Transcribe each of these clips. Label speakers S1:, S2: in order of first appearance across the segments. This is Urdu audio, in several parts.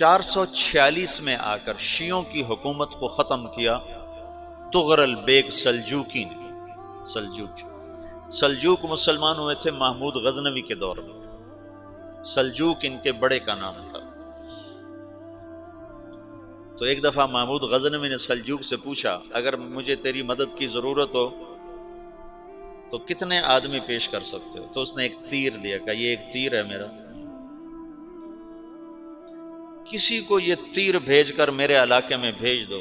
S1: 446 میں آ کر شیعوں کی حکومت کو ختم کیا طغرل بیگ سلجوقی نے۔ سلجوق مسلمان ہوئے تھے محمود غزنوی کے دور میں، سلجوق ان کے بڑے کا نام تھا۔ تو ایک دفعہ محمود غزنوی نے سلجوق سے پوچھا اگر مجھے تیری مدد کی ضرورت ہو تو کتنے آدمی پیش کر سکتے ہو؟ تو اس نے ایک تیر دیا، کہا یہ ایک تیر ہے میرا، کسی کو یہ تیر بھیج کر میرے علاقے میں بھیج دو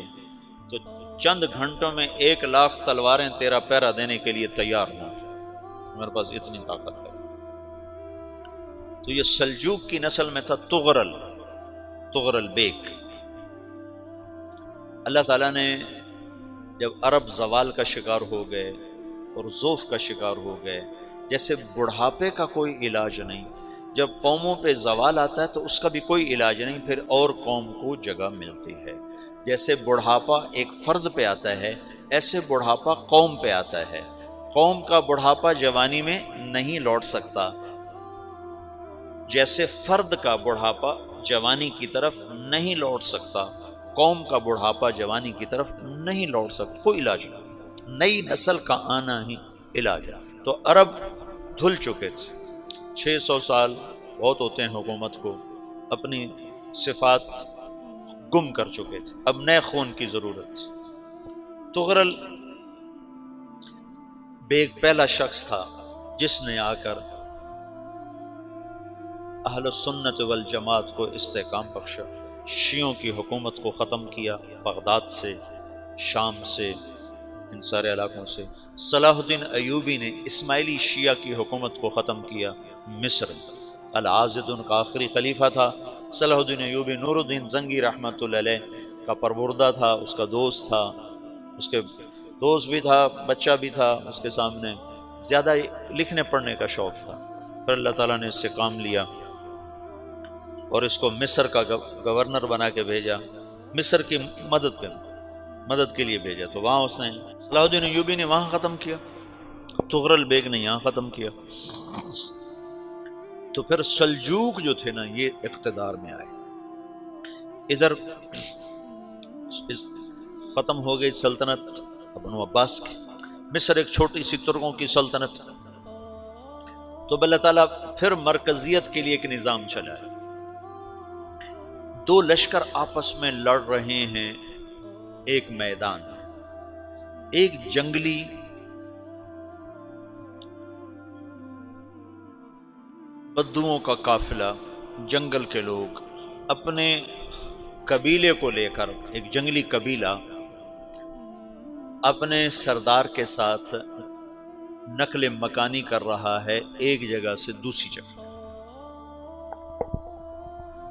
S1: تو چند گھنٹوں میں 1,00,000 تلواریں تیرا پہرا دینے کے لیے تیار ہوں، میرے پاس اتنی طاقت ہے۔ تو یہ سلجوق کی نسل میں تھا طغرل بیگ۔ اللہ تعالیٰ نے جب عرب زوال کا شکار ہو گئے اور ضعف کا شکار ہو گئے، جیسے بڑھاپے کا کوئی علاج نہیں، جب قوموں پہ زوال آتا ہے تو اس کا بھی کوئی علاج نہیں، پھر اور قوم کو جگہ ملتی ہے۔ جیسے بڑھاپا ایک فرد پہ آتا ہے، ایسے بڑھاپا قوم پہ آتا ہے۔ قوم کا بڑھاپا جوانی میں نہیں لوٹ سکتا، جیسے فرد کا بڑھاپا جوانی کی طرف نہیں لوٹ سکتا، قوم کا بڑھاپا جوانی کی طرف نہیں لوٹ سکتا، کوئی علاج نہیں، نئی نسل کا آنا ہی علاج ہے۔ تو عرب دھل چکے تھے، 600 سال بہت ہوتے ہیں حکومت کو، اپنی صفات گم کر چکے تھے، اب نئے خون کی ضرورت تھی۔ طغرل بیگ پہلا شخص تھا جس نے آ کر اہل سنت والجماعت کو استحکام بخشا، شیعوں کی حکومت کو ختم کیا، بغداد سے، شام سے، ان سارے علاقوں سے۔ صلاح الدین ایوبی نے اسماعیلی شیعہ کی حکومت کو ختم کیا، مصر۔ العاضد ان کا آخری خلیفہ تھا۔ صلاح الدین ایوبی نور الدین زنگی رحمۃ اللہ علیہ کا پروردہ تھا، اس کا دوست تھا، اس کے دوست بھی تھا، بچہ بھی تھا اس کے سامنے، زیادہ لکھنے پڑھنے کا شوق تھا۔ پھر اللہ تعالیٰ نے اس سے کام لیا اور اس کو مصر کا گورنر بنا کے بھیجا، مصر کی مدد کے لیے بھیجا۔ تو وہاں اس نے صلاح الدین ایوبی نے وہاں ختم کیا، طغرل بیگ نے یہاں ختم کیا۔ تو پھر سلجوق جو تھے نا یہ اقتدار میں آئے، ادھر ختم ہو گئی سلطنت بنو عباس کی، مصر ایک چھوٹی سی ترکوں کی سلطنت۔ تو اللہ تعالیٰ پھر مرکزیت کے لیے ایک نظام چلایا، دو لشکر آپس میں لڑ رہے ہیں ایک میدان میں، ایک جنگلی بدوؤں کا قافلہ، جنگل کے لوگ اپنے قبیلے کو لے کر، ایک جنگلی قبیلہ اپنے سردار کے ساتھ نقل مکانی کر رہا ہے ایک جگہ سے دوسری جگہ۔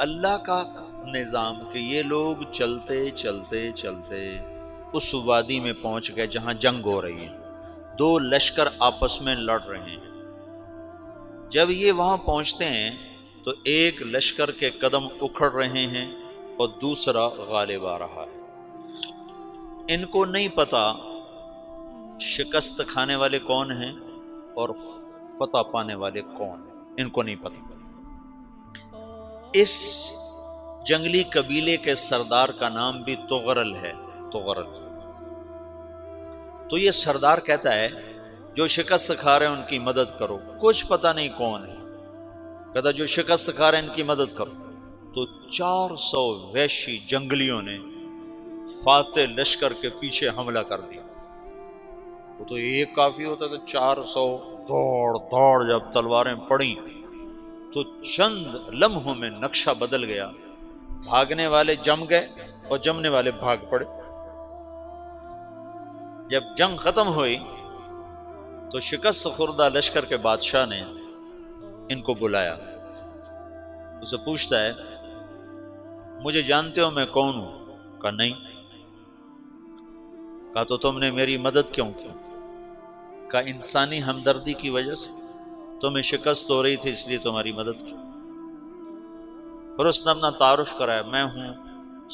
S1: اللہ کا نظام کہ یہ لوگ چلتے چلتے چلتے اس وادی میں پہنچ گئے جہاں جنگ ہو رہی ہے، دو لشکر آپس میں لڑ رہے ہیں۔ جب یہ وہاں پہنچتے ہیں تو ایک لشکر کے قدم اکھڑ رہے ہیں اور دوسرا غالب آ رہا ہے۔ ان کو نہیں پتا شکست کھانے والے کون ہیں اور فتح پانے والے کون ہیں، ان کو نہیں پتا۔ اس جنگلی قبیلے کے سردار کا نام بھی طغرل ہے، طغرل۔ تو یہ سردار کہتا ہے جو شکست کھا رہے ہیں ان کی مدد کرو، کچھ پتہ نہیں کون ہے، کہتا جو شکست کھا رہے ہیں ان کی مدد کرو۔ تو 400 وحشی جنگلیوں نے فاتح لشکر کے پیچھے حملہ کر دیا۔ وہ تو ایک کافی ہوتا تھا، 400 دوڑ جب تلواریں پڑیں تو چند لمحوں میں نقشہ بدل گیا، بھاگنے والے جم گئے اور جمنے والے بھاگ پڑے۔ جب جنگ ختم ہوئی تو شکست خوردہ لشکر کے بادشاہ نے ان کو بلایا، اسے پوچھتا ہے مجھے جانتے ہو میں کون ہوں؟ کہا نہیں۔ کہا تو تم نے میری مدد کیوں کی؟ کہا انسانی ہمدردی کی وجہ سے، تمہیں شکست ہو رہی تھی اس لیے تمہاری مدد کی۔ پھر اس نے اپنا تعارف کرایا، میں ہوں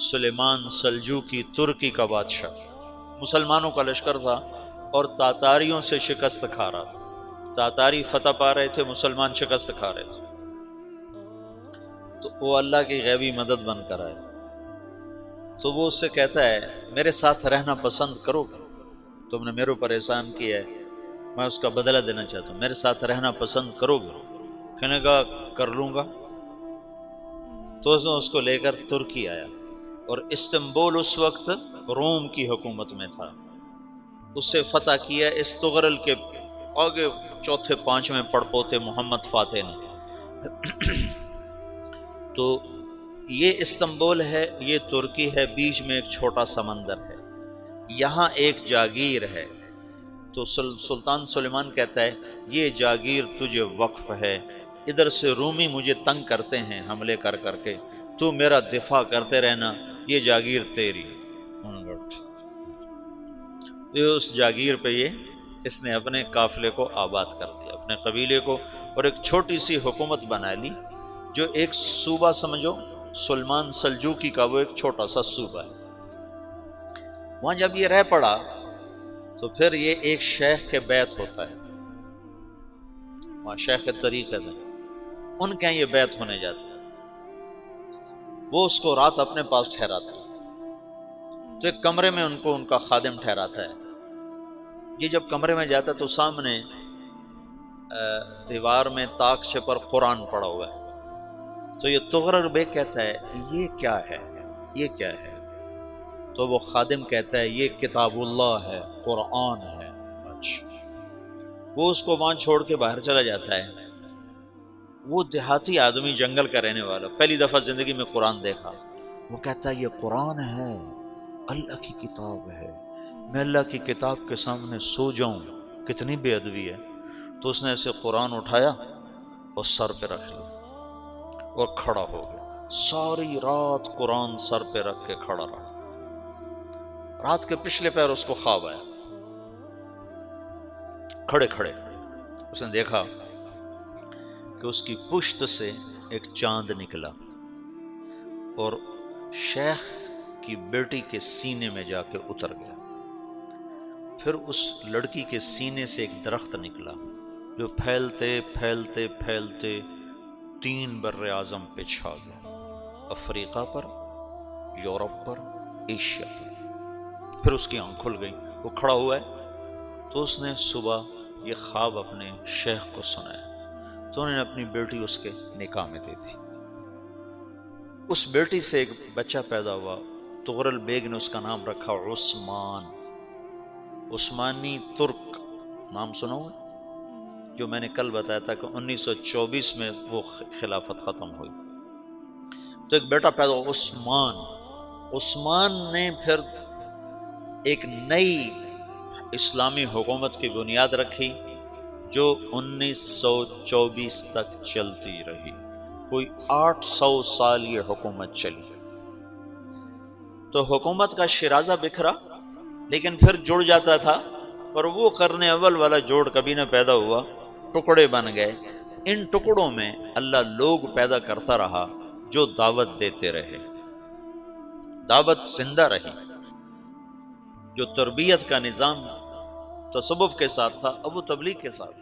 S1: سلیمان سلجوقی، ترکی کا بادشاہ۔ مسلمانوں کا لشکر تھا اور تاتاریوں سے شکست کھا رہا تھا، تاتاری فتح پا رہے تھے، مسلمان شکست کھا رہے تھے۔ تو وہ اللہ کی غیبی مدد بن کر آئے، تو وہ اس سے کہتا ہے میرے ساتھ رہنا پسند کرو گے؟ تم نے میرے اوپر احسان کیا ہے، میں اس کا بدلہ دینا چاہتا ہوں، میرے ساتھ رہنا پسند کرو گے؟ کہنے کا کر لوں گا۔ تو اس کو لے کر ترکی آیا، اور استنبول اس وقت روم کی حکومت میں تھا، اسے فتح کیا اس تغرل کے آگے چوتھے پانچویں پڑپوتے محمد فاتح نے۔ تو یہ استنبول ہے، یہ ترکی ہے، بیچ میں ایک چھوٹا سمندر ہے، یہاں ایک جاگیر ہے۔ تو سلطان سلیمان کہتا ہے یہ جاگیر تجھے وقف ہے، ادھر سے رومی مجھے تنگ کرتے ہیں حملے کر کر کے، تو میرا دفاع کرتے رہنا، یہ جاگیر تیری۔ اس جاگیر پہ اس نے اپنے قافلے کو آباد کر دیا، اپنے قبیلے کو، اور ایک چھوٹی سی حکومت بنا لی، جو ایک صوبہ سمجھو سلمان سلجوقی کا، وہ ایک چھوٹا سا صوبہ ہے۔ وہاں جب یہ رہ پڑا تو پھر یہ ایک شیخ کے بیت ہوتا ہے، وہاں شیخ طریقت ہے، ان کے یہ بیت ہونے جاتا ہے، وہ اس کو رات اپنے پاس ٹھہراتا ہے، تو ایک کمرے میں ان کو ان کا خادم ٹھہراتا ہے۔ یہ جب کمرے میں جاتا ہے تو سامنے دیوار میں تاکچے پر قرآن پڑا ہوا ہے، تو یہ تغرل بیگ کہتا ہے یہ کیا ہے، یہ کیا ہے؟ تو وہ خادم کہتا ہے یہ کتاب اللہ ہے، قرآن ہے۔ اچھا، وہ اس کو وہاں چھوڑ کے باہر چلا جاتا ہے۔ وہ دیہاتی آدمی، جنگل کا رہنے والا، پہلی دفعہ زندگی میں قرآن دیکھا، وہ کہتا ہے یہ قرآن ہے، اللہ کی کتاب ہے، میں اللہ کی کتاب کے سامنے سو جاؤں، کتنی بے ادبی ہے۔ تو اس نے ایسے قرآن اٹھایا اور سر پہ رکھ لیا اور کھڑا ہو گیا، ساری رات قرآن سر پہ رکھ کے کھڑا رہا۔ رات کے پچھلے پہر اس کو خواب آیا، کھڑے کھڑے اس نے دیکھا کہ اس کی پشت سے ایک چاند نکلا اور شیخ کی بیٹی کے سینے میں جا کے اتر گیا۔ پھر اس لڑکی کے سینے سے ایک درخت نکلا جو پھیلتے پھیلتے پھیلتے 3 بر اعظم پہ چھا گیا، افریقہ پر، یورپ پر، ایشیا پر۔ پھر اس کی آنکھ کھل گئی، وہ کھڑا ہوا ہے، تو اس نے صبح یہ خواب اپنے شیخ کو سنایا، تو انہوں نے اپنی بیٹی اس کے نکاح میں دے دی۔ اس بیٹی سے ایک بچہ پیدا ہوا، تغرل بیگ نے اس کا نام رکھا عثمان، عثمانی ترک نام سنا ہوا، جو میں نے کل بتایا تھا کہ 1924 میں وہ خلافت ختم ہوئی۔ تو ایک بیٹا پیدا ہوا عثمان۔ عثمان نے پھر ایک نئی اسلامی حکومت کی بنیاد رکھی جو 1924 تک چلتی رہی، کوئی 800 سال یہ حکومت چلی۔ تو حکومت کا شیرازہ بکھرا، لیکن پھر جڑ جاتا تھا، پر وہ قرن اول والا جوڑ کبھی نہ پیدا ہوا، ٹکڑے بن گئے۔ ان ٹکڑوں میں اللہ لوگ پیدا کرتا رہا جو دعوت دیتے رہے، دعوت زندہ رہی۔ جو تربیت کا نظام تصوف کے ساتھ تھا اب وہ تبلیغ کے ساتھ۔